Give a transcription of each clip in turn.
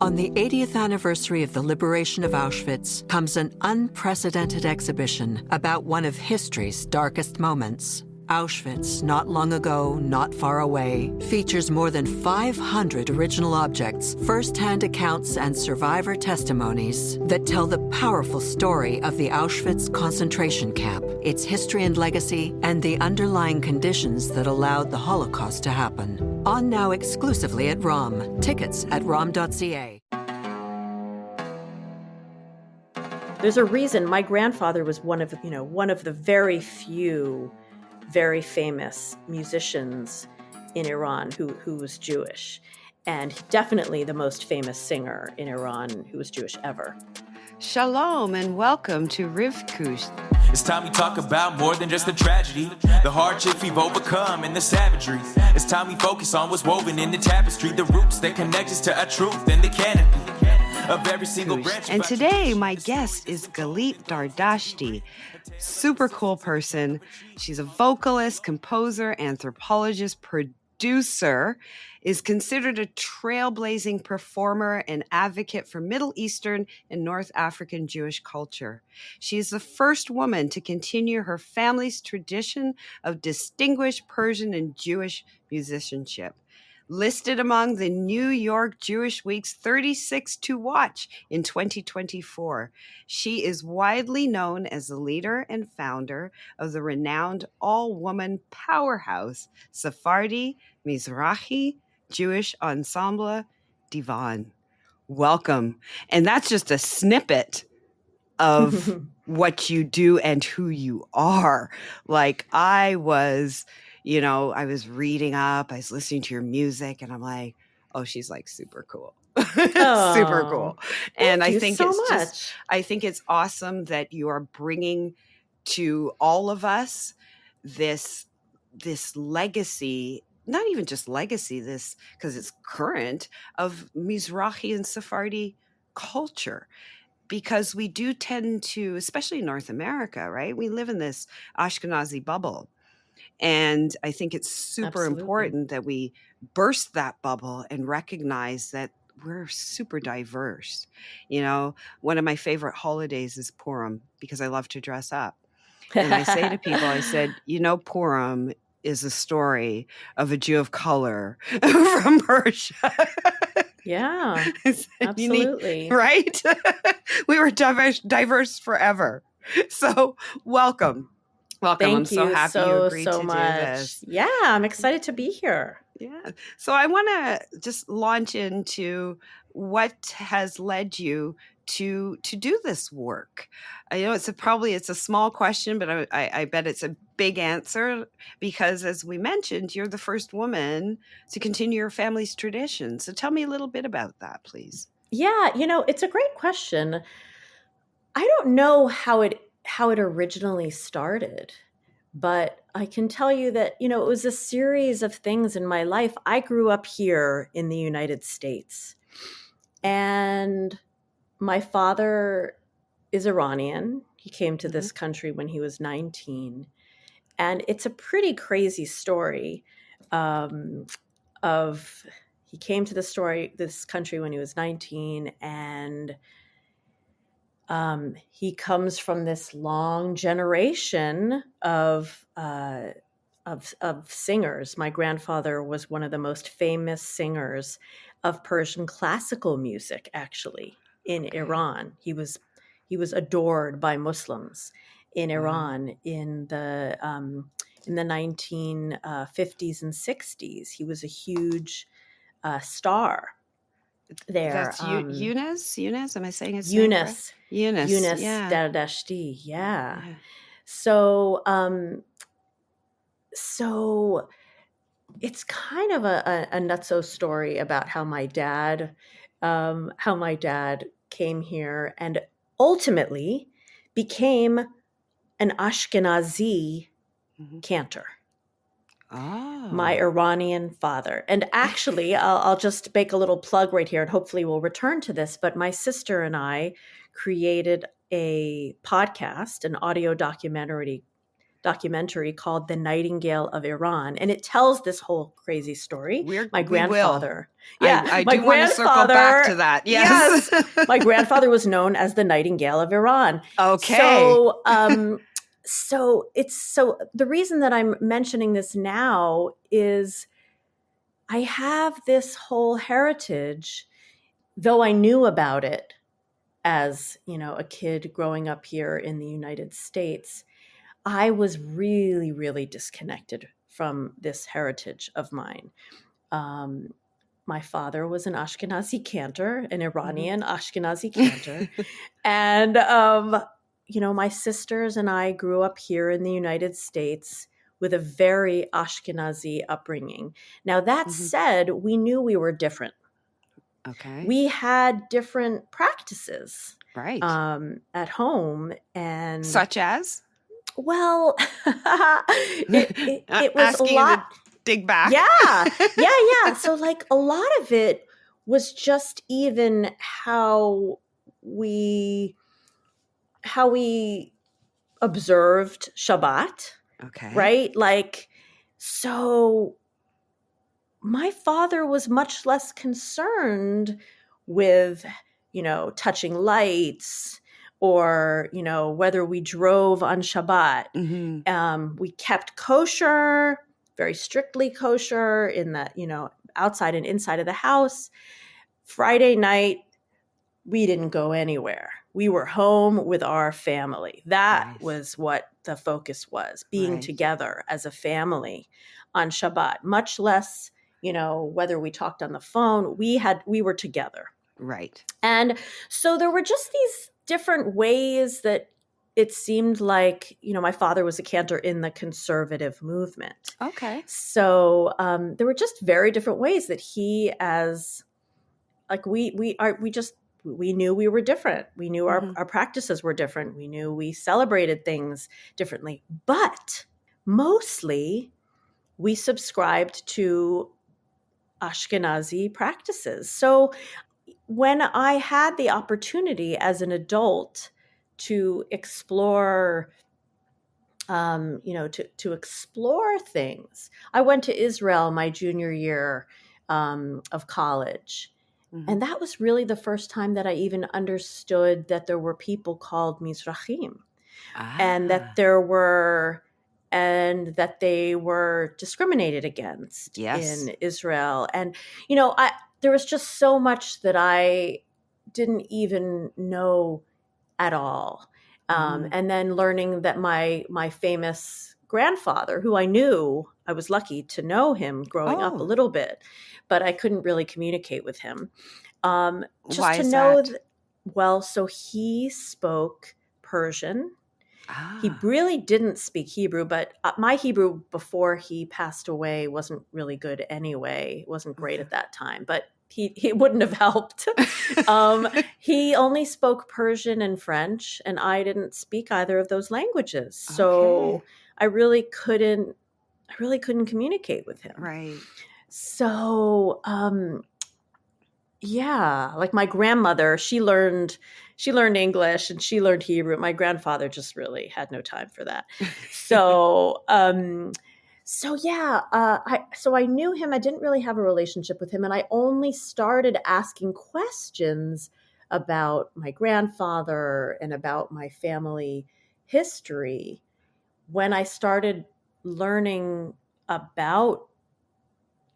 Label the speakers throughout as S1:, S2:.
S1: On the 80th anniversary of the liberation of Auschwitz comes an unprecedented exhibition about one of history's darkest moments. Auschwitz, not long ago, not far away, features more than 500 original objects, first-hand accounts, and survivor testimonies that tell the powerful story of the Auschwitz concentration camp, its history and legacy, and the underlying conditions that allowed the Holocaust to happen. On now exclusively at ROM. Tickets at rom.ca.
S2: There's a reason my grandfather was one of the very few very famous musicians in Iran who was Jewish, and definitely the most famous singer in Iran who was Jewish ever.
S3: Shalom and welcome to Rivka.
S4: It's time we talk about more than just the tragedy, the hardships we've overcome and the savagery. It's time we focus on what's woven in the tapestry, the roots that connect us to our truth and the canopy of every single branch.
S3: And today my guest is Galeet Dardashti. Super cool person. She's a vocalist, composer, anthropologist, producer, is considered a trailblazing performer and advocate for Middle Eastern and North African Jewish culture. She is the first woman to continue her family's tradition of distinguished Persian and Jewish musicianship. Listed among the New York Jewish Week's 36 to watch in 2024. She is widely known as the leader and founder of the renowned all-woman powerhouse Sephardi Mizrachi Jewish ensemble Divan. Welcome. And that's just a snippet of what you do and who you are. Like I was reading up, I was listening to your music, and I'm like, oh, she's like super cool. Super cool. And I think I think it's awesome that you are bringing to all of us this legacy, not even just legacy, this, because it's current, of Mizrachi and Sephardi culture. Because we do tend to, especially in North America, right? We live in this Ashkenazi bubble. And I think it's super important that we burst that bubble and recognize that we're super diverse. You know, one of my favorite holidays is Purim because I love to dress up. And I say to people, I said, Purim is a story of a Jew of color from Persia.
S2: Yeah, absolutely.
S3: Right? We were diverse forever. So welcome. Welcome. I'm so happy you agreed to do this.
S2: Yeah, I'm excited to be here.
S3: Yeah. So I want to just launch into what has led you to do this work. I know it's a small question, but I bet it's a big answer because, as we mentioned, you're the first woman to continue your family's tradition. So tell me a little bit about that, please.
S2: Yeah, it's a great question. I don't know how it originally started, but I can tell you that, it was a series of things in my life. I grew up here in the United States, and my father is Iranian. He came to this country when he was 19, and it's a pretty crazy story of he came to this country when he was 19, and he comes from this long generation of singers. My grandfather was one of the most famous singers of Persian classical music, actually, in Iran. He was adored by Muslims in Iran in the 1950s and 60s. He was a huge star there.
S3: That's Yunus? Am I saying his
S2: name
S3: right? Yunus
S2: Dardashti. Yeah. So it's kind of a nutso story about how my dad came here and ultimately became an Ashkenazi cantor.
S3: Oh.
S2: My Iranian father. And actually, I'll just make a little plug right here, and hopefully we'll return to this, but my sister and I created a podcast, an audio documentary documentary called The Nightingale of Iran. And it tells this whole crazy story.
S3: We will.
S2: My grandfather.
S3: I do want to circle back to that. Yes.
S2: My grandfather was known as the Nightingale of Iran.
S3: Okay.
S2: So the reason that I'm mentioning this now is I have this whole heritage, though I knew about it as, a kid growing up here in the United States. I was really, really disconnected from this heritage of mine. My father was an Ashkenazi cantor, an Iranian Ashkenazi cantor. And, my sisters and I grew up here in the United States with a very Ashkenazi upbringing. Now, that said, we knew we were different.
S3: Okay.
S2: We had different practices.
S3: Right.
S2: At home. And
S3: such as?
S2: Well, it was a lot.
S3: Dig back.
S2: Yeah. So a lot of it was just even how we observed Shabbat.
S3: Okay.
S2: Right? So my father was much less concerned with, touching lights or, whether we drove on Shabbat. We kept kosher, very strictly kosher in the, outside and inside of the house. Friday night, we didn't go anywhere. We were home with our family. That was what the focus was, being together as a family on Shabbat, much less, whether we talked on the phone, we were together.
S3: Right.
S2: And so there were just these different ways that it seemed like, my father was a cantor in the conservative movement.
S3: Okay.
S2: So there were just very different ways that he, as we knew we were different. We knew our practices were different. We knew we celebrated things differently. But mostly we subscribed to Ashkenazi practices. So when I had the opportunity as an adult to explore, to explore things, I went to Israel my junior year of college. And that was really the first time that I even understood that there were people called Mizrachim and that they were discriminated against in Israel. And, there was just so much that I didn't even know at all. And then learning that my famous grandfather, who I knew, I was lucky to know him growing up a little bit, but I couldn't really communicate with him. Just
S3: Why
S2: to
S3: is
S2: know
S3: that?
S2: So he spoke Persian. He really didn't speak Hebrew, but my Hebrew before he passed away wasn't really good anyway. It wasn't great at that time, but he wouldn't have helped. He only spoke Persian and French, and I didn't speak either of those languages. So I really couldn't communicate with him.
S3: Right.
S2: So, my grandmother, she learned English and she learned Hebrew. My grandfather just really had no time for that. So, I knew him. I didn't really have a relationship with him, and I only started asking questions about my grandfather and about my family history when I started learning about,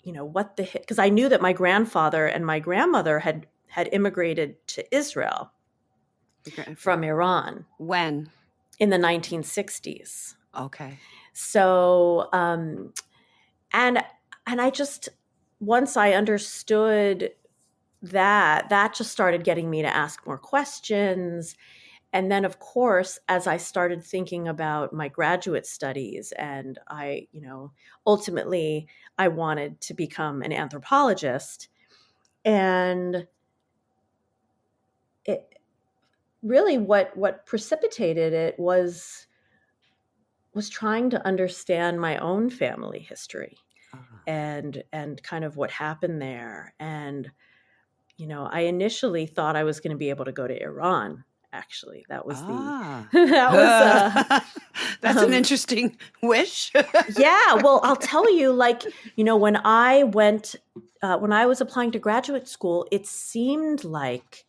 S2: because I knew that my grandfather and my grandmother had immigrated to Israel from Iran.
S3: When?
S2: In the 1960s.
S3: Okay.
S2: So, and I just, once I understood that just started getting me to ask more questions. And then, of course, as I started thinking about my graduate studies, and I, ultimately I wanted to become an anthropologist. And it really what precipitated it was trying to understand my own family history and kind of what happened there. And, I initially thought I was going to be able to go to Iran actually. That was the
S3: Ah.
S2: that was
S3: That's an interesting wish.
S2: yeah. Well, I'll tell you, like, when I was applying to graduate school, it seemed like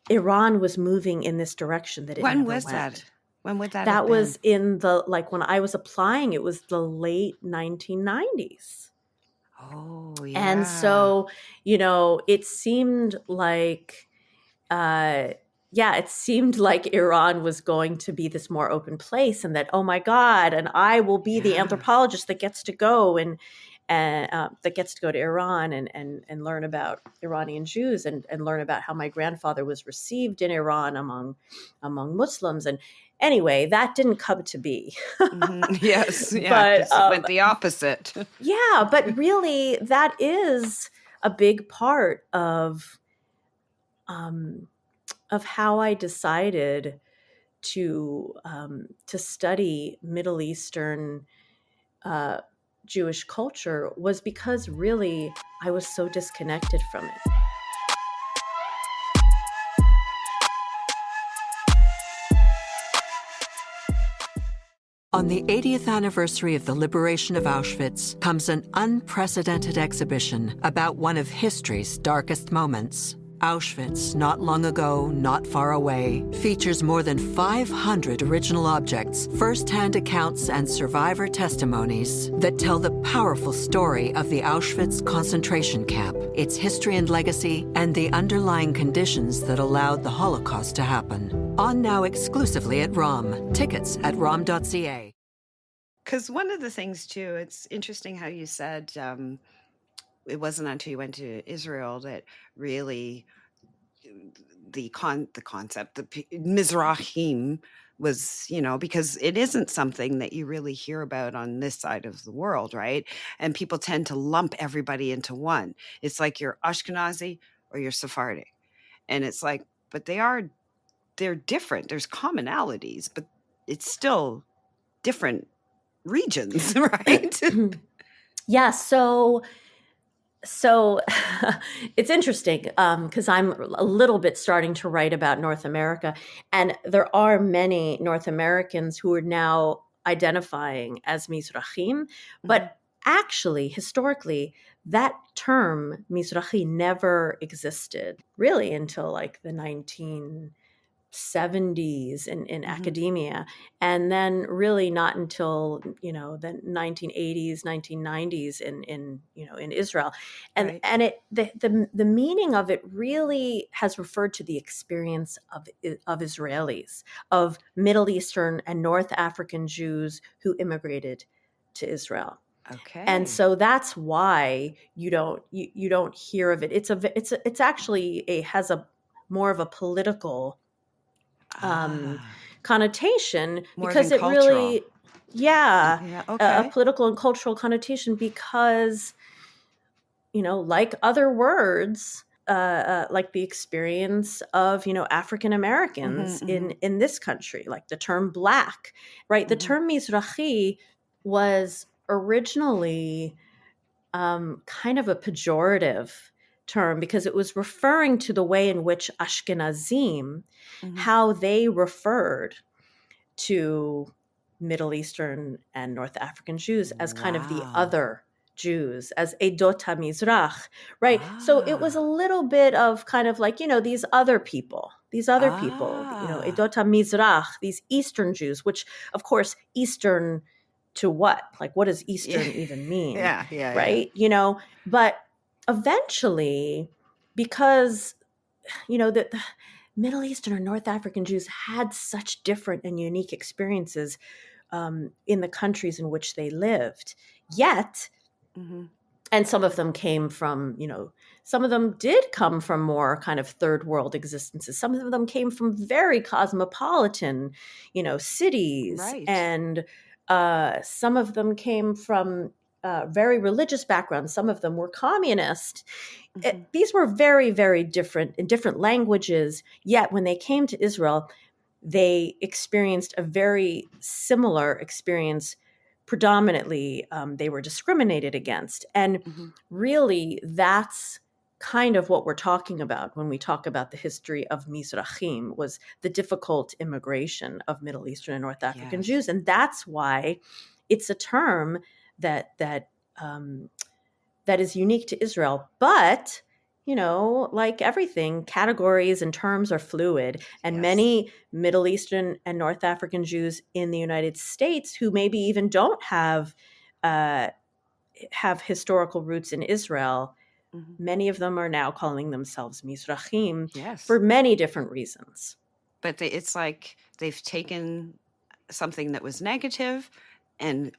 S2: Iran was moving in this direction that it
S3: When
S2: never
S3: was
S2: went.
S3: that? When would that have
S2: That
S3: been?
S2: was when I was applying, it was the late 1990s.
S3: Oh, yeah.
S2: And so, it seemed like, it seemed like Iran was going to be this more open place, and that, oh my God, and I will be the anthropologist that gets to go and that gets to go to Iran and learn about Iranian Jews and learn about how my grandfather was received in Iran among Muslims. And anyway, that didn't come to be.
S3: Yes, yeah,
S2: But
S3: 'cause it went the opposite.
S2: yeah, but really, that is a big part of how I decided to study Middle Eastern Jewish culture, was because really I was so disconnected from it.
S1: On the 80th anniversary of the liberation of Auschwitz comes an unprecedented exhibition about one of history's darkest moments. Auschwitz, not long ago, not far away, features more than 500 original objects, first-hand accounts, and survivor testimonies that tell the powerful story of the Auschwitz concentration camp, its history and legacy, and the underlying conditions that allowed the Holocaust to happen. On now exclusively at ROM. Tickets at rom.ca.
S3: Because one of the things, too, it's interesting how you said it wasn't until you went to Israel that really the concept, the Mizrachim was, because it isn't something that you really hear about on this side of the world, right? And people tend to lump everybody into one. It's like you're Ashkenazi or you're Sephardic. And it's like, but they're different. There's commonalities, but it's still different regions, right?
S2: Yeah, so it's interesting because I'm a little bit starting to write about North America, and there are many North Americans who are now identifying as Mizrachim, but actually, historically, that term Mizrachi never existed really until like the 1970s in academia, and then really not until the 1980s 1990s in Israel, and
S3: Right.
S2: and the meaning of it really has referred to the experience of Israelis, of Middle Eastern and North African Jews who immigrated to Israel.
S3: Okay.
S2: And so that's why you don't hear of it. It's actually has a more of a political connotation,
S3: More
S2: because
S3: than
S2: it really,
S3: Yeah,
S2: a
S3: okay.
S2: political and cultural connotation, because like other words, like the experience of African Americans in this country, like the term Black, right? The term Mizrachi was originally kind of a pejorative term, because it was referring to the way in which Ashkenazim, how they referred to Middle Eastern and North African Jews as kind of the
S3: Wow.
S2: other Jews, as Edot HaMizrach, right? So it was a little bit of kind of like, these other people, Edot HaMizrach, these Eastern Jews, which of course, Eastern to what? Like, what does Eastern even mean?
S3: Yeah.
S2: Right? But eventually, because, the Middle Eastern or North African Jews had such different and unique experiences in the countries in which they lived. Yet, and some of them came from, some of them did come from more kind of third world existences. Some of them came from very cosmopolitan, cities.
S3: Right.
S2: And some of them came from very religious backgrounds. Some of them were communist. These were very, very different in different languages. Yet when they came to Israel, they experienced a very similar experience. Predominantly, they were discriminated against. And really, that's kind of what we're talking about when we talk about the history of Mizrachim, was the difficult immigration of Middle Eastern and North African
S3: Yes.
S2: Jews. And that's why it's a term that is unique to Israel. But, like everything, categories and terms are fluid. And
S3: Yes.
S2: many Middle Eastern and North African Jews in the United States who maybe even don't have historical roots in Israel, many of them are now calling themselves Mizrachim
S3: Yes.
S2: for many different reasons.
S3: But it's like they've taken something that was negative and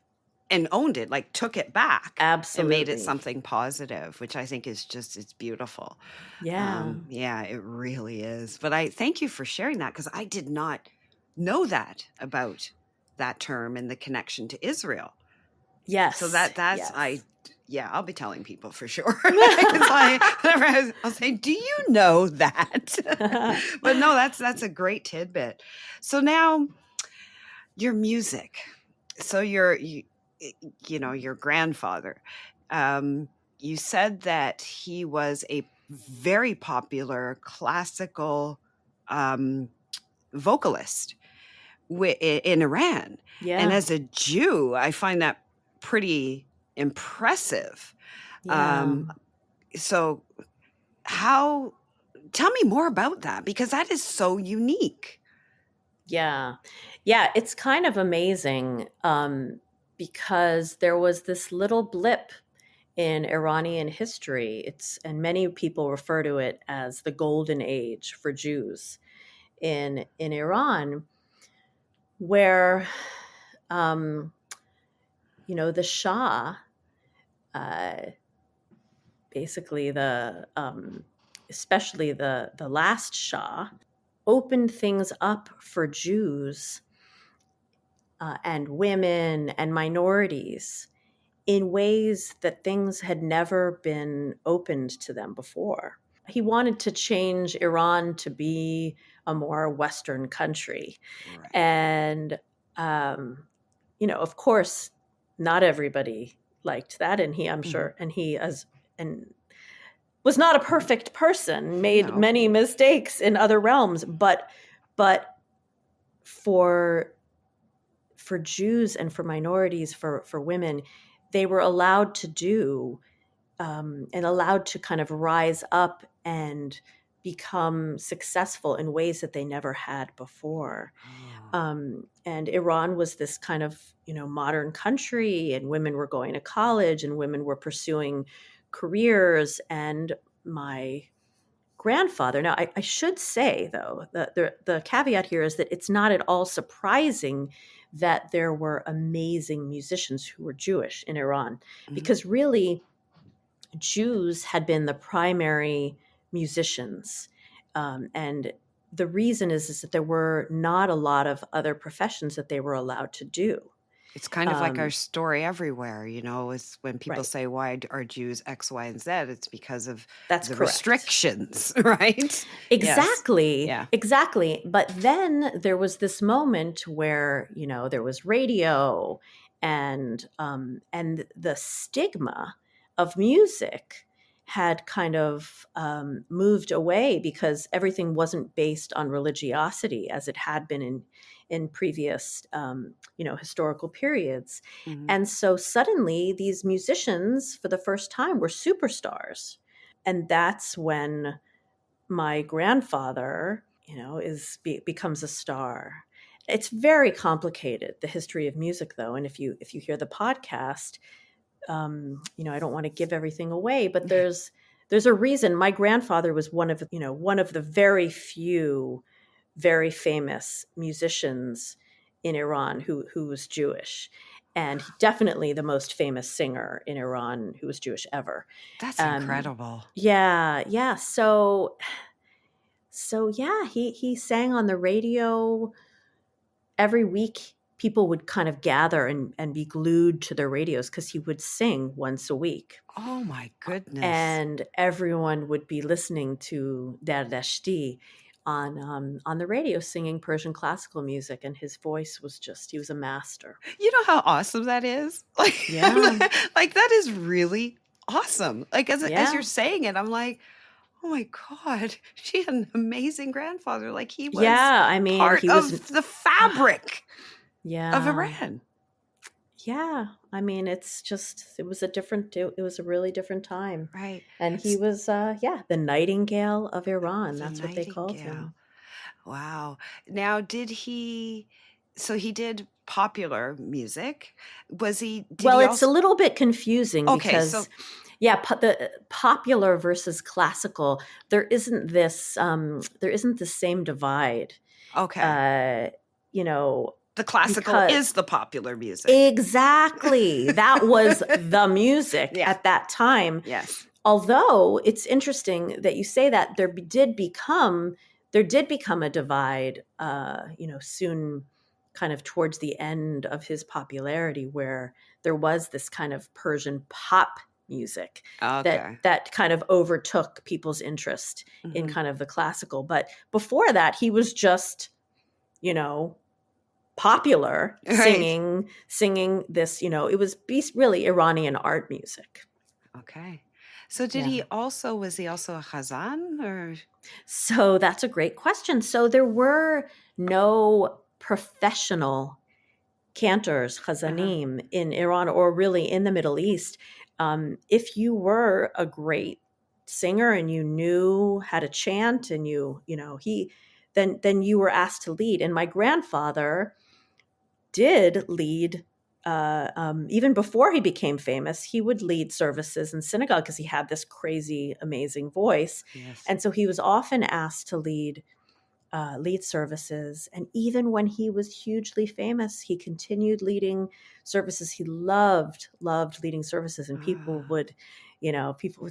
S3: owned it, like took it back.
S2: Absolutely.
S3: And made it something positive, which I think is it's beautiful.
S2: Yeah.
S3: Yeah, it really is. But I thank you for sharing that, because I did not know that about that term and the connection to Israel.
S2: Yes.
S3: So that's,
S2: yes.
S3: I'll be telling people for sure. I'll say, do you know that? But no, that's a great tidbit. So now your music. So your grandfather, you said that he was a very popular classical vocalist in Iran.
S2: Yeah.
S3: And as a Jew, I find that pretty impressive.
S2: Yeah.
S3: So tell me more about that, because that is so unique.
S2: Yeah. Yeah, it's kind of amazing because there was this little blip in Iranian history. And many people refer to it as the golden age for Jews in Iran, where the Shah, basically especially the last Shah, opened things up for Jews and women and minorities in ways that things had never been opened to them before. He wanted to change Iran to be a more Western country.
S3: Right.
S2: And, of course, not everybody liked that. And I'm sure, and he was not a perfect person, made many mistakes in other realms, but for Jews and for minorities, for women, they were allowed to do and allowed to kind of rise up and become successful in ways that they never had before. And Iran was this kind of, modern country, and women were going to college and women were pursuing careers. And my grandfather, now I should say, though, the caveat here is that it's not at all surprising that there were amazing musicians who were Jewish in Iran, because really Jews had been the primary musicians. And the reason is that there were not a lot of other professions that they were allowed to do.
S3: It's kind of like our story everywhere, is when people
S2: Right.
S3: say, why are Jews X, Y, and Z? It's because of
S2: That's
S3: the
S2: correct.
S3: restrictions, right?
S2: Exactly.
S3: Yes. Yeah.
S2: Exactly. But then there was this moment where, there was radio and the stigma of music had kind of moved away, because everything wasn't based on religiosity as it had been in previous, historical periods. And so suddenly these musicians, for the first time, were superstars. And that's when my grandfather, becomes a star. It's very complicated, the history of music, though. And if you hear the podcast, I don't want to give everything away, but there's a reason. My grandfather was one of the very few very famous musicians in Iran who was Jewish, and definitely the most famous singer in Iran who was Jewish ever.
S3: That's incredible.
S2: Yeah. So yeah, he sang on the radio every week. People would kind of gather and be glued to their radios because he would sing once a week.
S3: Oh my goodness.
S2: And everyone would be listening to Dardashti on the radio, singing Persian classical music. And his voice was he was a master.
S3: You know how awesome that is? Like,
S2: Yeah.
S3: like that is really awesome. Like as you're saying it, I'm like, Oh my God. She had an amazing grandfather. Like he was
S2: Yeah, I mean,
S3: part
S2: he was
S3: of the fabric of
S2: yeah.
S3: Iran.
S2: Yeah. I mean, it's just it was a really different time.
S3: Right.
S2: And he was the Nightingale of Iran.
S3: The
S2: That's what they called
S3: Nightingale.
S2: him.
S3: Wow. Now, so he did popular music. Did
S2: Well,
S3: he
S2: it's a
S3: also?
S2: little bit confusing
S3: Okay, so
S2: because the popular versus classical, there isn't the same divide.
S3: okay.
S2: You know,
S3: The classical
S2: because
S3: is the popular music.
S2: exactly. That was the music
S3: Yeah.
S2: at that time.
S3: Yes.
S2: Although it's interesting that you say that there did become a divide, soon, kind of towards the end of his popularity, where there was this kind of Persian pop music
S3: Okay.
S2: that kind of overtook people's interest in
S3: Mhm.
S2: kind of the classical. But before that, he was just, popular,
S3: Right.
S2: singing this, it was really Iranian art music.
S3: Okay. So
S2: Yeah.
S3: was he also a Khazan or?
S2: So that's a great question. So there were no professional cantors,
S3: Uh-huh.
S2: chazanim, in Iran or really in the Middle East. If you were a great singer and you knew how to chant and then you were asked to lead. And my grandfather did lead. Even before he became famous, he would lead services in synagogue because he had this crazy, amazing voice.
S3: Yes.
S2: And so he was often asked to lead services. And even when he was hugely famous, he continued leading services. He loved leading services. And people would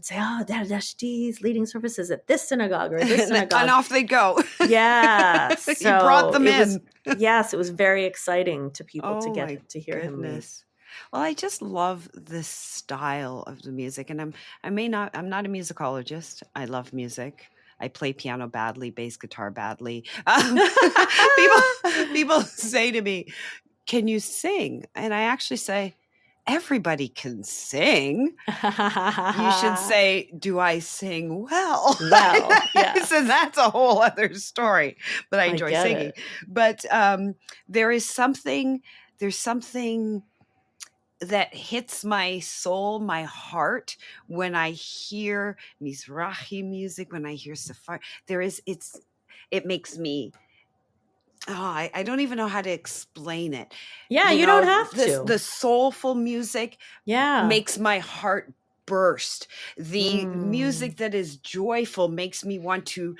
S2: say, "Oh, Dardashti's leading services at this synagogue or this
S3: And
S2: synagogue."
S3: off they go.
S2: Yeah.
S3: You brought them in.
S2: Yes, it was very exciting to people to
S3: Oh my
S2: get to hear him lead.
S3: goodness. Well, I just love this style of the music, and I'm not a musicologist. I love music. I play piano badly, bass guitar badly. People say to me, "Can you sing?" And I actually say, "Everybody can sing." You should say, "Do I sing well?"
S2: Well, yes.
S3: So that's a whole other story. But I enjoy
S2: get
S3: singing.
S2: it.
S3: But there's something that hits my soul, my heart, when I hear Mizrachi music, when I hear Safar. It makes me. I don't even know how to explain it.
S2: Yeah, you don't have to.
S3: The soulful music makes my heart burst. The music that is joyful makes me want to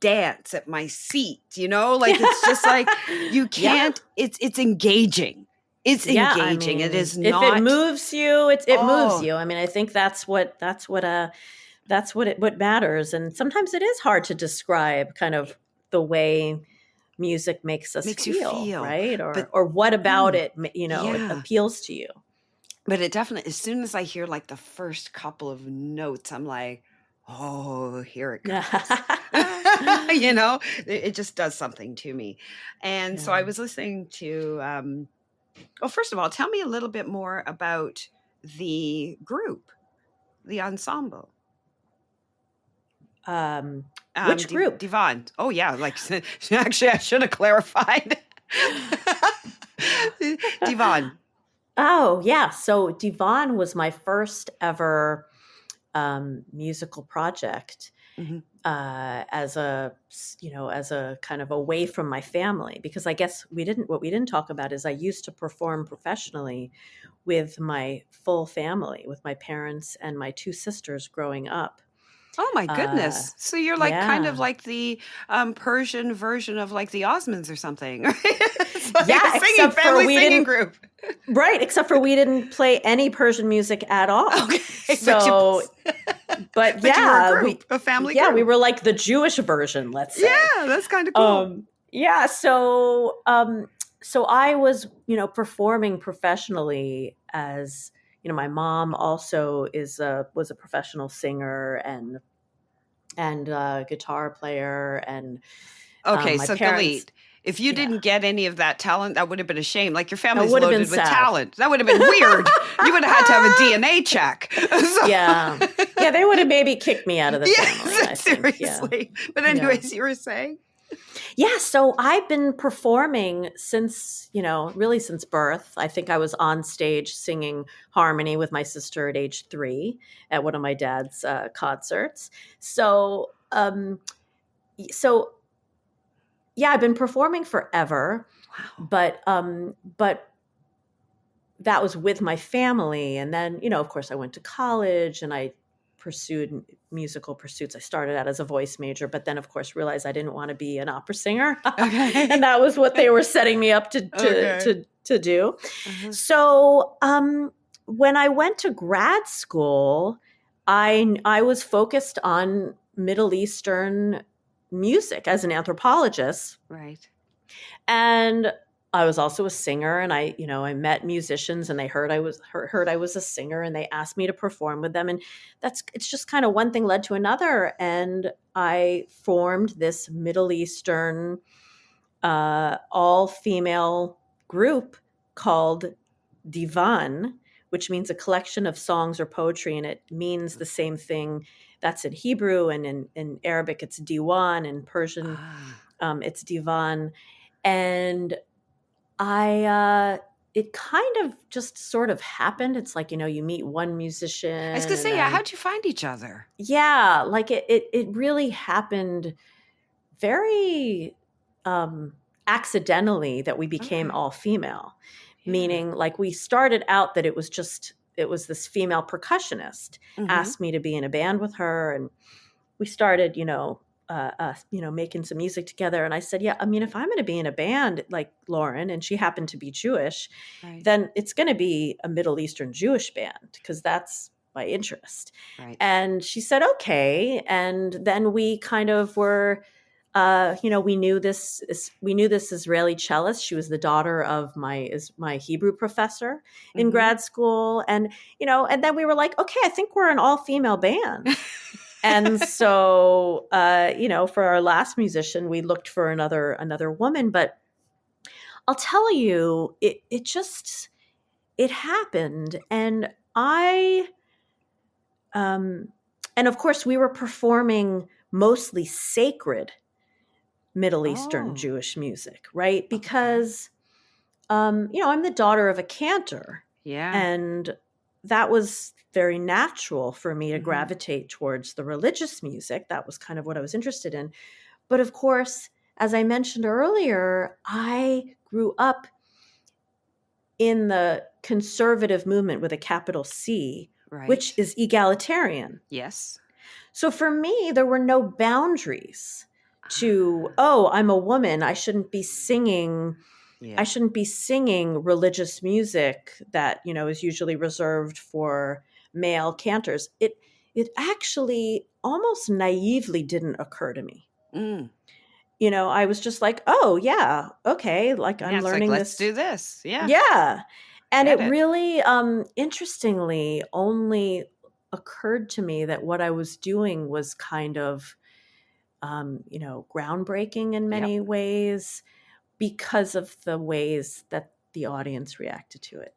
S3: dance at my seat, like it's just like you can't it's engaging. It's engaging. It is not.
S2: If it moves you, it moves you. I mean, I think that's what matters. And sometimes it is hard to describe kind of the way music makes us feel, right? Or what about it, it appeals to you.
S3: But it definitely, as soon as I hear like the first couple of notes, I'm like, oh, here it comes. It just does something to me. And so I was listening to, well, first of all, tell me a little bit more about the group, the ensemble.
S2: Which group?
S3: Divan. Oh, yeah. Like, actually, I should have clarified. Divan.
S2: Oh, yeah. So Divan was my first ever musical project.
S3: Mm-hmm.
S2: As a kind of away from my family, because I guess what we didn't talk about is I used to perform professionally with my full family, with my parents and my two sisters growing up.
S3: Oh my goodness. So you're like kind of like the Persian version of like the Osmonds or something. It's like a singing group.
S2: Right, except for we didn't play any Persian music at all. Okay. So but
S3: you were a group, a family group.
S2: Yeah, we were like the Jewish version, let's say.
S3: Yeah, that's kind of cool.
S2: So I was, performing professionally as, my mom also was a professional singer and guitar player and
S3: okay,
S2: my
S3: so
S2: parents,
S3: Galeet, if you didn't get any of that talent, that would have been a shame. Like your family's loaded with talent. That would have been weird. You would have had to have a DNA check.
S2: Yeah. Yeah, they would have maybe kicked me out of the family, I think.
S3: Seriously. But anyways, you were saying?
S2: Yeah, so I've been performing since, really since birth. I think I was on stage singing harmony with my sister at age 3 at one of my dad's concerts. So, yeah, I've been performing forever.
S3: Wow.
S2: But that was with my family. And then, of course, I went to college and I pursued musical pursuits. I started out as a voice major, but then, of course, realized I didn't want to be an opera singer.
S3: Okay.
S2: And that was what they were setting me up to do.
S3: Uh-huh.
S2: So when I went to grad school, I was focused on Middle Eastern music as an anthropologist.
S3: Right.
S2: And I was also a singer, and I met musicians, and they heard I was a singer, and they asked me to perform with them, and it's just kind of one thing led to another, and I formed this Middle Eastern all-female group called Divan, which means a collection of songs or poetry, and it means the same thing. That's in Hebrew, and in Arabic it's diwan, in Persian it's divan, and it kind of just sort of happened. It's like, you meet one musician.
S3: I was going to say, how'd you find each other?
S2: Yeah, like it really happened very accidentally that we became all female, meaning like we started out that it was this female percussionist asked me to be in a band with her, and we started, making some music together. And I said, yeah, I mean, if I'm going to be in a band like Lauren, and she happened to be Jewish, then it's going to be a Middle Eastern Jewish band because that's my interest.
S3: Right.
S2: And she said, okay. And then we kind of were, we knew this Israeli cellist. She was the daughter of my Hebrew professor in grad school. And, and then we were like, okay, I think we're an all-female band. And so, for our last musician, we looked for another woman. But I'll tell you, it happened. And and of course, we were performing mostly sacred Middle Eastern Jewish music, right? Because, I'm the daughter of a cantor.
S3: Yeah.
S2: And that was very natural for me to gravitate towards the religious music. That was kind of what I was interested in. But of course, as I mentioned earlier, I grew up in the conservative movement with a capital C, which is egalitarian.
S3: Yes.
S2: So for me, there were no boundaries to, I'm a woman, I shouldn't be singing. Yeah. I shouldn't be singing religious music that, is usually reserved for male cantors. It actually almost naively didn't occur to me. I was just like, oh yeah, okay, like I'm learning
S3: like,
S2: this.
S3: Let's do this. Yeah.
S2: Yeah. And it really, interestingly, only occurred to me that what I was doing was kind of, groundbreaking in many ways, because of the ways that the audience reacted to it.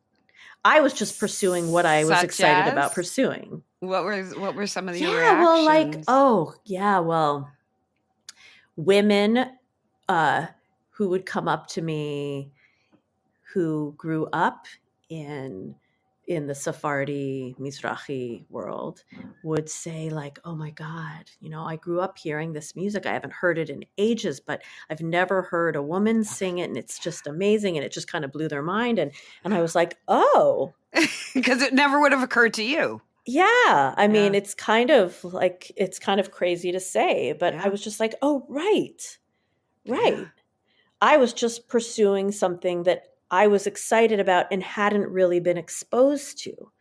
S2: I was just pursuing what I was excited about pursuing.
S3: What were some of the reactions?
S2: Women who would come up to me who grew up in the Sephardi Mizrachi world would say like, oh my God, I grew up hearing this music. I haven't heard it in ages, but I've never heard a woman sing it. And it's just amazing. And it just kind of blew their mind. And I was like, oh.
S3: Because it never would have occurred to you.
S2: Yeah. I mean, it's kind of crazy to say, but I was just like, oh, right. Yeah. I was just pursuing something that I was excited about and hadn't really been exposed to.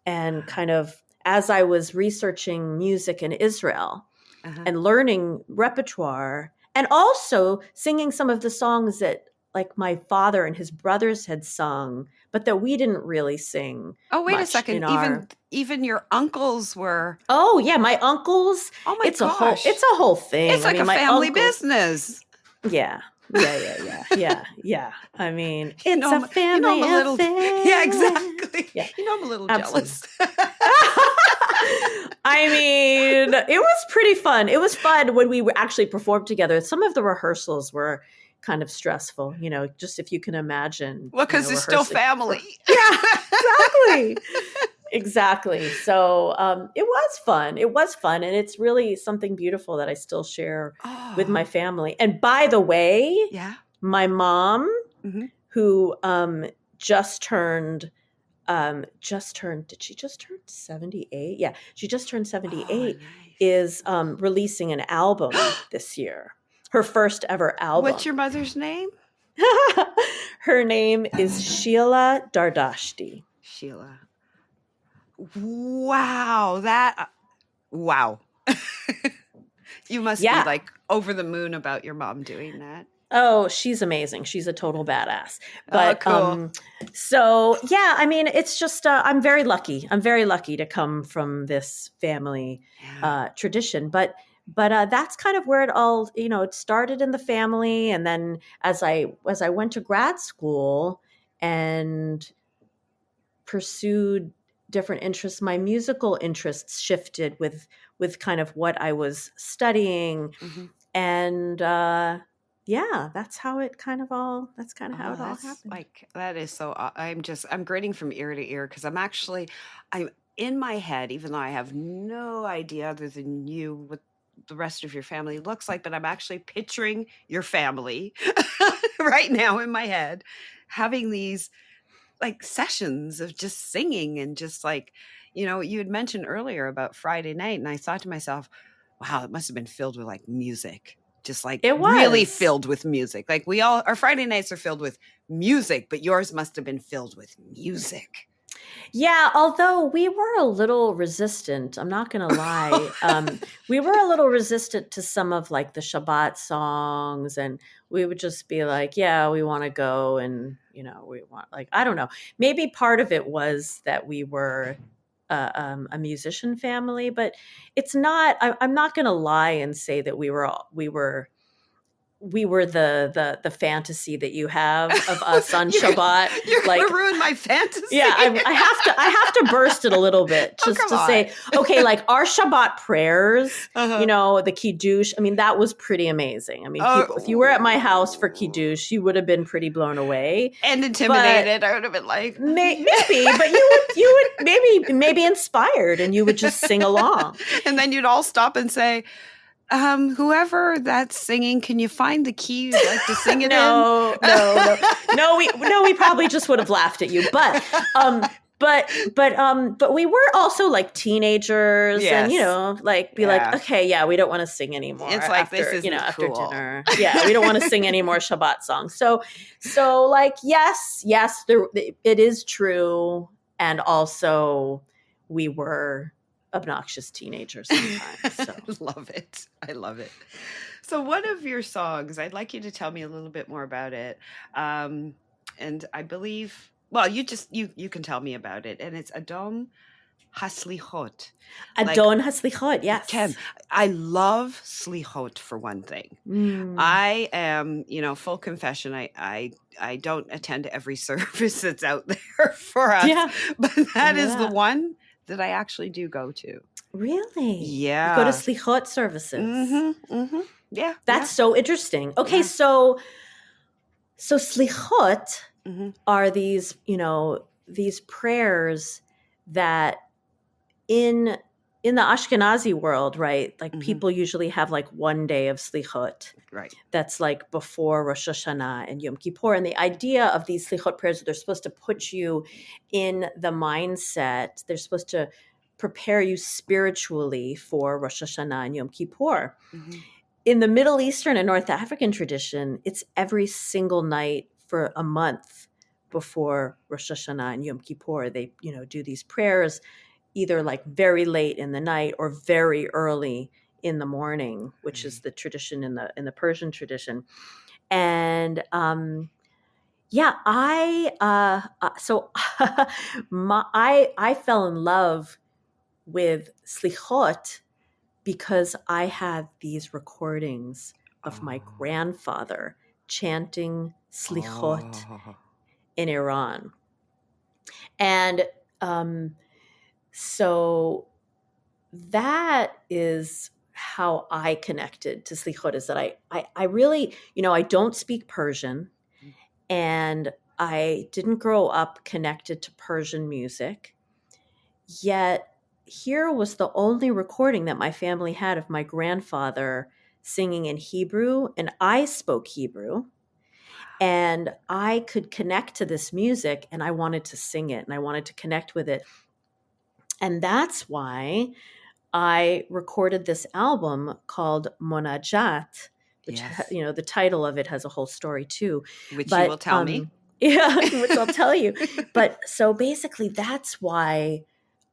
S2: And kind of as I was researching music in Israel and learning repertoire, and also singing some of the songs that like my father and his brothers had sung, but that we didn't really sing.
S3: Oh, wait a second. Even your uncles were.
S2: Oh yeah, my uncles.
S3: Oh my gosh.
S2: It's a whole thing.
S3: It's like a family business.
S2: Yeah. Yeah. I mean, it's a family affair.
S3: Yeah, exactly.
S2: Yeah.
S3: I'm a little jealous.
S2: I mean, it was pretty fun. It was fun when we actually performed together. Some of the rehearsals were kind of stressful, just if you can imagine.
S3: Well, because it's still family.
S2: Yeah, exactly. Exactly. So it was fun. It was fun. And it's really something beautiful that I still share with my family. And by the way, my mom, who just turned, did she just turn 78? Yeah, she just turned 78,
S3: nice.
S2: is releasing an album this year. Her first ever album.
S3: What's your mother's name?
S2: Her name is Sheila Dardashti.
S3: Sheila. Wow. Wow. You must be like over the moon about your mom doing that.
S2: Oh, she's amazing. She's a total badass. But
S3: cool.
S2: So yeah, I mean, it's just I'm very lucky. I'm very lucky to come from this family tradition. But that's kind of where it all, it started in the family, and then as I went to grad school and pursued different interests, my musical interests shifted with kind of what I was studying, and that's how it kind of all happened.
S3: Like, that is so, I'm grinning from ear to ear, because I'm in my head, even though I have no idea other than you what the rest of your family looks like, but I'm actually picturing your family right now in my head, having these like sessions of just singing, and just like, you had mentioned earlier about Friday night, and I thought to myself, wow, it must have been filled with like music. Just like
S2: it was
S3: really filled with music. Like our Friday nights are filled with music, but yours must have been filled with music.
S2: Yeah, although we were a little resistant, I'm not going to lie. We were a little resistant to some of like the Shabbat songs, and we would just be like, yeah, we want to go, and we want, like, I don't know. Maybe part of it was that we were a musician family, but it's not. I'm not going to lie and say that we were the fantasy that you have of us on Shabbat.
S3: You're like, gonna ruin my fantasy.
S2: Yeah, I have to burst it a to bit just to say, okay, like our Shabbat prayers, the Kiddush. I mean, that was pretty amazing. I mean, if you were at my house for Kiddush, you would have been pretty blown away
S3: and intimidated. I would have been like,
S2: maybe, but you would maybe inspired, and you would just sing along,
S3: and then you'd all stop and say, whoever that's singing, can you find the key you'd like to sing it in?
S2: No, we probably just would have laughed at you. But we were also like teenagers, and like okay, yeah, we don't want to sing anymore.
S3: It's like, after, this isn't
S2: after
S3: cool.
S2: dinner. Yeah, we don't want to sing any more Shabbat songs. So like, yes, it is true, and also we were obnoxious teenagers sometimes. So.
S3: I love it. So one of your songs, I'd like you to tell me a little bit more about it. And I believe, well, you can tell me about it. And it's Adon HaSlichot.
S2: Adon HaSlichot, yes.
S3: Ken, I love Slichot for one thing. I am, full confession, I don't attend every service that's out there for us, but that is the one that I actually do go to.
S2: Really?
S3: Yeah.
S2: You go to Slichot services.
S3: Yeah.
S2: That's so interesting. Okay, so Slichot are these, these prayers that in the Ashkenazi world, right? Like people usually have like one day of Slichot.
S3: Right.
S2: That's like before Rosh Hashanah and Yom Kippur. And the idea of these Slichot prayers, they're supposed to put you in the mindset. They're supposed to prepare you spiritually for Rosh Hashanah and Yom Kippur. In the Middle Eastern and North African tradition, it's every single night for a month before Rosh Hashanah and Yom Kippur. They, do these prayers either like very late in the night or very early in the morning, which is the tradition in the Persian tradition. And I fell in love with Slichot because I have these recordings of my grandfather chanting Slichot in Iran. And so that is how I connected to slichot, is that I really, I don't speak Persian, and I didn't grow up connected to Persian music. Yet here was the only recording that my family had of my grandfather singing in Hebrew, and I spoke Hebrew. And I could connect to this music, and I wanted to sing it, and I wanted to connect with it. And that's why I recorded this album called Monajat, which,
S3: Yes.
S2: the title of it has a whole story too.
S3: Which you will tell me.
S2: Yeah, which I'll tell you. But so basically, that's why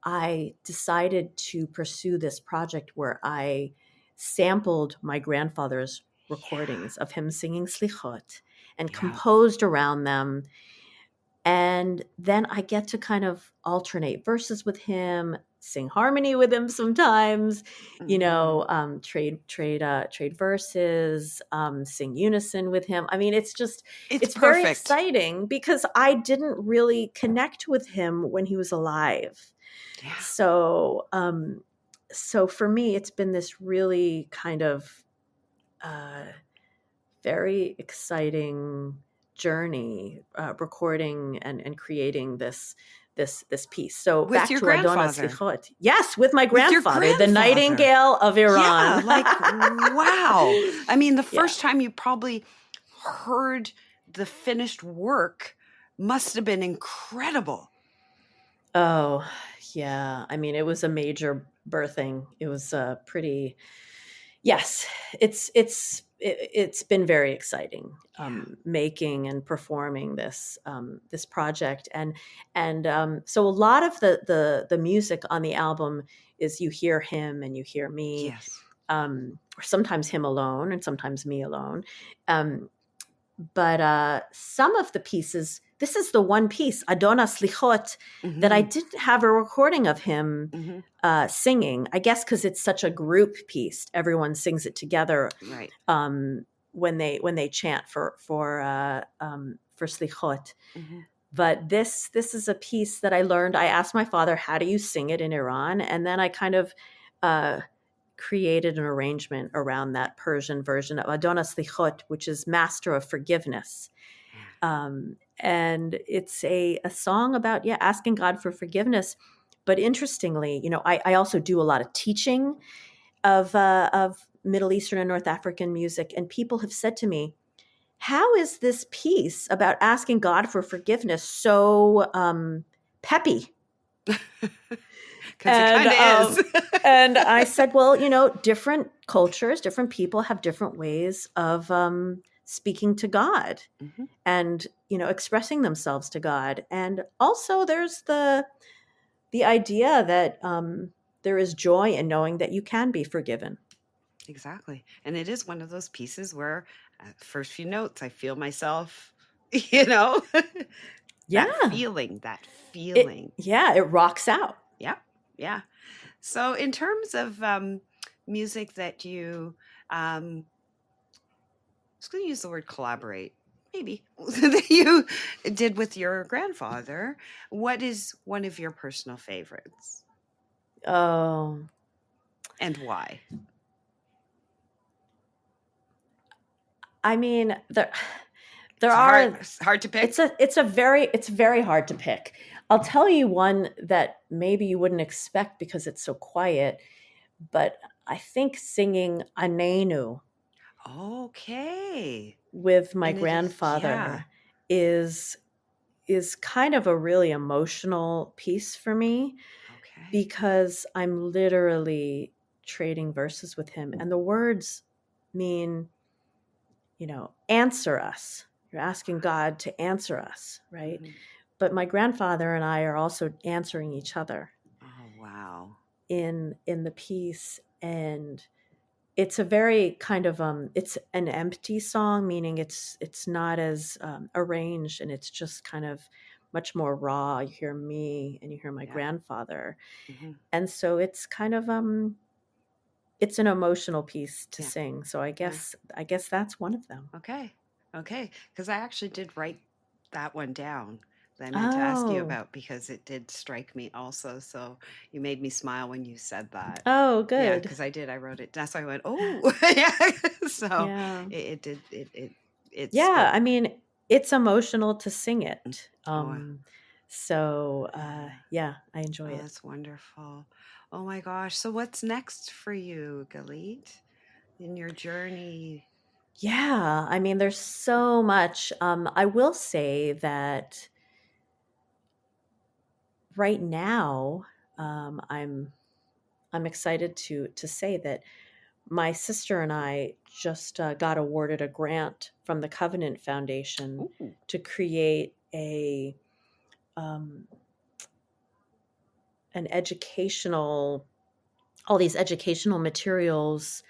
S2: I decided to pursue this project where I sampled my grandfather's recordings of him singing slichot and composed around them. And then I get to kind of alternate verses with him, sing harmony with him sometimes, trade verses, sing unison with him. I mean, it's very exciting because I didn't really connect with him when he was alive.
S3: Yeah.
S2: So for me, it's been this really kind of very exciting journey, recording and creating this piece. So
S3: with
S2: back
S3: your
S2: to Adona
S3: grandfather.
S2: Slichot. Yes, with my grandfather, the Nightingale of Iran.
S3: Yeah, like, wow. I mean, the first time you probably heard the finished work must have been incredible.
S2: Oh, yeah. I mean, it was a major birthing. It was pretty. Yes, it's been very exciting, making and performing this project, and so a lot of the music on the album is you hear him and you hear me, or sometimes him alone and sometimes me alone, but some of the pieces. This is the one piece, Adona Slichot, that I didn't have a recording of him singing. I guess because it's such a group piece, everyone sings it together.
S3: Right.
S2: When they chant for Slichot. But this is a piece that I learned. I asked my father, "How do you sing it in Iran?" And then I kind of created an arrangement around that Persian version of Adona Slichot, which is Master of Forgiveness. And it's a song about, asking God for forgiveness. But interestingly, I also do a lot of teaching of Middle Eastern and North African music. And people have said to me, how is this piece about asking God for forgiveness so peppy?
S3: Because it kind of is.
S2: And I said, well, different cultures, different people have different ways of speaking to God and, expressing themselves to God. And also there's the idea that there is joy in knowing that you can be forgiven.
S3: Exactly. And it is one of those pieces where at the first few notes, I feel myself,
S2: Yeah.
S3: that feeling.
S2: It rocks out.
S3: Yeah. Yeah. So in terms of music that you, I was going to use the word collaborate, maybe, that you did with your grandfather, what is one of your personal favorites?
S2: Oh.
S3: And why?
S2: I mean, there
S3: it's hard to pick.
S2: It's very hard to pick. I'll tell you one that maybe you wouldn't expect because it's so quiet, but I think singing Anenu with my grandfather is kind of a really emotional piece for me because I'm literally trading verses with him, and the words mean, answer us. You're asking God to answer us, right? But my grandfather and I are also answering each other.
S3: Oh, wow.
S2: In the piece. And it's a very kind of, it's an empty song, meaning it's not as arranged, and it's just kind of much more raw. You hear me and you hear my grandfather. And so it's kind of, it's an emotional piece to sing. So I guess that's one of them.
S3: Okay. Because I actually did write that one down. that I meant to ask you
S2: Oh,
S3: about because it did strike me also. So you made me smile when you said that.
S2: oh,
S3: Yeah,
S2: good.
S3: because I did. I wrote it. That's why I went, oh, yeah. So
S2: Yeah.
S3: it did. It
S2: Yeah.
S3: spoke.
S2: I mean, it's emotional to sing it.
S3: Oh,
S2: So,
S3: yeah.
S2: yeah, I enjoy
S3: Oh,
S2: it.
S3: that's wonderful. Oh my gosh. So what's next for you, Galeet, in your journey?
S2: Yeah. I mean, there's so much. I will say that right now, I'm excited to say that my sister and I just got awarded a grant from the Covenant Foundation
S3: Ooh.
S2: to create um, an educational, all these educational materials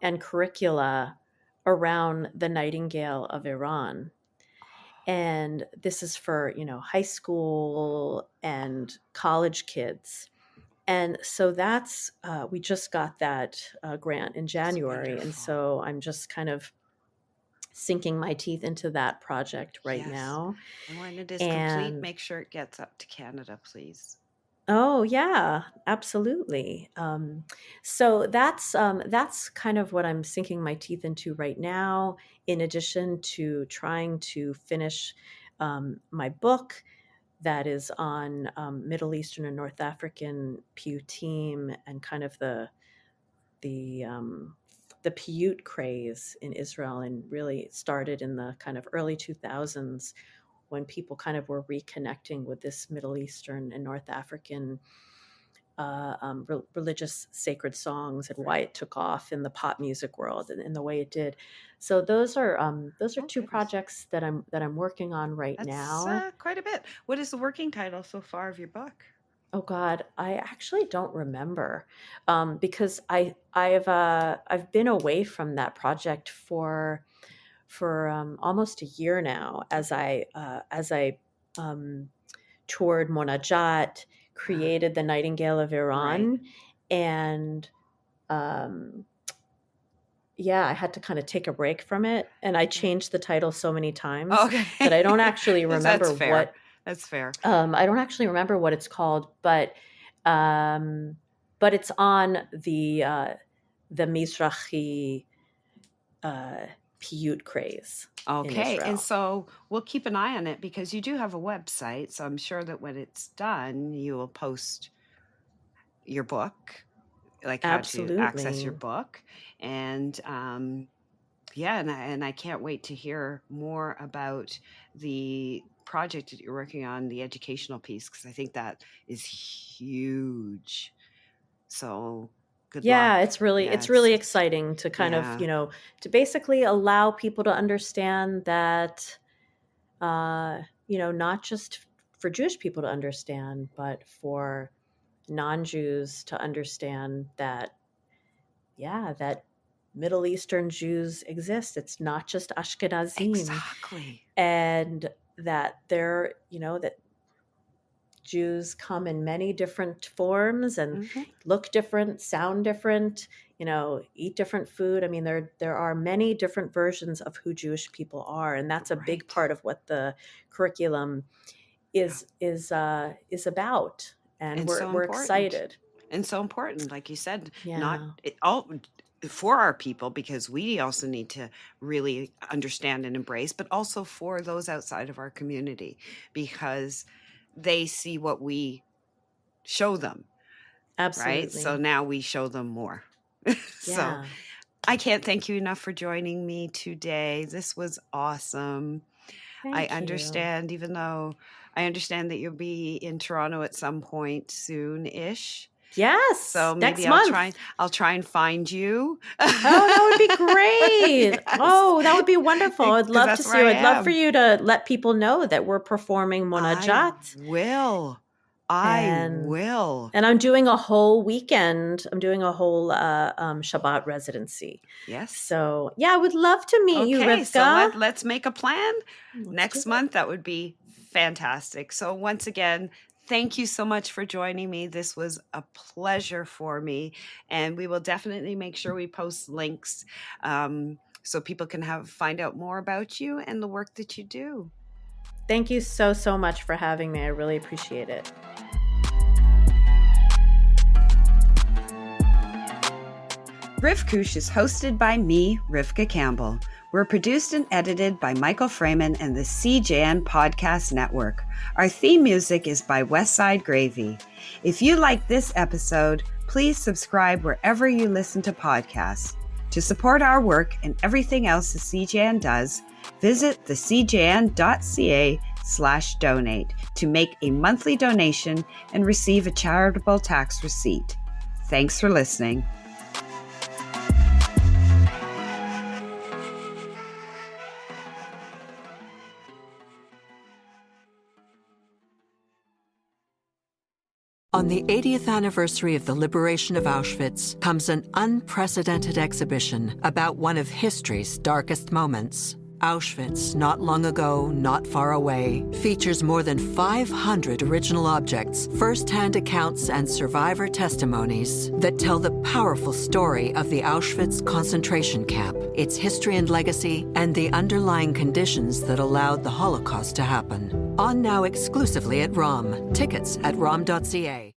S2: and curricula around the Nightingale of Iran. And this is for, high school and college kids. And so that's, we just got that grant in
S3: That's
S2: January. And
S3: wonderful.
S2: so I'm just kind of sinking my teeth into that project right
S3: Yes.
S2: now.
S3: And when it is complete,
S2: And
S3: make sure it gets up to Canada, please.
S2: oh yeah, absolutely. So that's kind of what I'm sinking my teeth into right now. In addition to trying to finish my book that is on Middle Eastern and North African Piyutim and kind of the um, the Piyut craze in Israel, and really it started in the kind of early 2000s when people kind of were reconnecting with this Middle Eastern and North African religious sacred songs and why it took off in the pop music world and in the way it did. So those are
S3: Oh,
S2: two
S3: goodness.
S2: projects that I'm working on right
S3: That's
S2: now.
S3: quite a bit. What is the working title so far of your book?
S2: Oh God, I actually don't remember because I've been away from that project for almost a year now as I um, toured Monajat,
S3: Ah,
S2: created the Nightingale of
S3: right.
S2: Iran, and um, yeah, I had to kind of take a break from it, and I
S3: Yeah.
S2: changed the title so many times that I don't
S3: Okay.
S2: actually
S3: That's
S2: remember
S3: fair.
S2: what
S3: That's fair.
S2: I don't actually remember what it's called, um, but it's on the Mizrachi uh, Piyut craze in
S3: Okay. And
S2: Israel.
S3: so we'll keep an eye on it because you do have a website. So I'm sure that when it's done, you will post your book, like how to access your
S2: Absolutely.
S3: book. And yeah, and I can't wait to hear more about the project that you're working on, the educational piece, because I think that is huge. So good
S2: Yeah,
S3: luck.
S2: it's really
S3: Yeah,
S2: it's really
S3: it's
S2: exciting to kind of,
S3: yeah,
S2: to basically allow people to understand that not just for Jewish people to understand, but for non-Jews to understand that yeah, that Middle Eastern Jews exist. It's not just Ashkenazim,
S3: exactly.
S2: and that that Jews come in many different forms and
S3: Hmm.
S2: look different, sound different, eat different food. I mean, there are many different versions of who Jewish people are, and that's a big
S3: Right.
S2: part of what the curriculum
S3: Yeah.
S2: is about. And
S3: And
S2: we're
S3: so
S2: we're
S3: important.
S2: excited.
S3: And so important, like you said, not
S2: Yeah,
S3: all for our people, because we also need to really understand and embrace, but also for those outside of our community, because they see what we show them, right? So
S2: absolutely.
S3: now we show them more. So
S2: Yeah.
S3: I can't thank you enough for joining me today. This was awesome. I
S2: Thank you.
S3: understand, even though I understand that you'll be in Toronto at some point soon-ish. So
S2: Yes,
S3: maybe
S2: next month.
S3: I'll try and find you.
S2: Oh, that would be great.
S3: Yes,
S2: Oh, that would be wonderful. I'd
S3: because
S2: love to
S3: that's where
S2: see you.
S3: I
S2: I'd love for
S3: am.
S2: you to let people know that we're performing
S3: I
S2: Monajat,
S3: will. I
S2: and
S3: will.
S2: I'm doing a whole weekend. I'm doing a whole Shabbat residency.
S3: Yes.
S2: So yeah, I would love to meet you,
S3: Okay, so
S2: Rivka.
S3: let's make a plan
S2: Let's do
S3: next
S2: it.
S3: month. That would be fantastic. So once again, thank you so much for joining me. This was a pleasure for me, and we will definitely make sure we post links so people can find out more about you and the work that you do.
S2: Thank you so, so much for having me. I really appreciate it.
S3: Rivkush is hosted by me, Rivka Campbell. We're produced and edited by Michael Fraiman and the CJN Podcast Network. Our theme music is by Westside Gravy. If you like this episode, please subscribe wherever you listen to podcasts. To support our work and everything else the CJN does, visit thecjn.ca/donate to make a monthly donation and receive a charitable tax receipt. Thanks for listening.
S1: On the 80th anniversary of the liberation of Auschwitz comes an unprecedented exhibition about one of history's darkest moments. Auschwitz, Not Long Ago, Not Far Away, features more than 500 original objects, first-hand accounts, and survivor testimonies that tell the powerful story of the Auschwitz concentration camp, its history and legacy, and the underlying conditions that allowed the Holocaust to happen. On now exclusively at ROM. Tickets at rom.ca.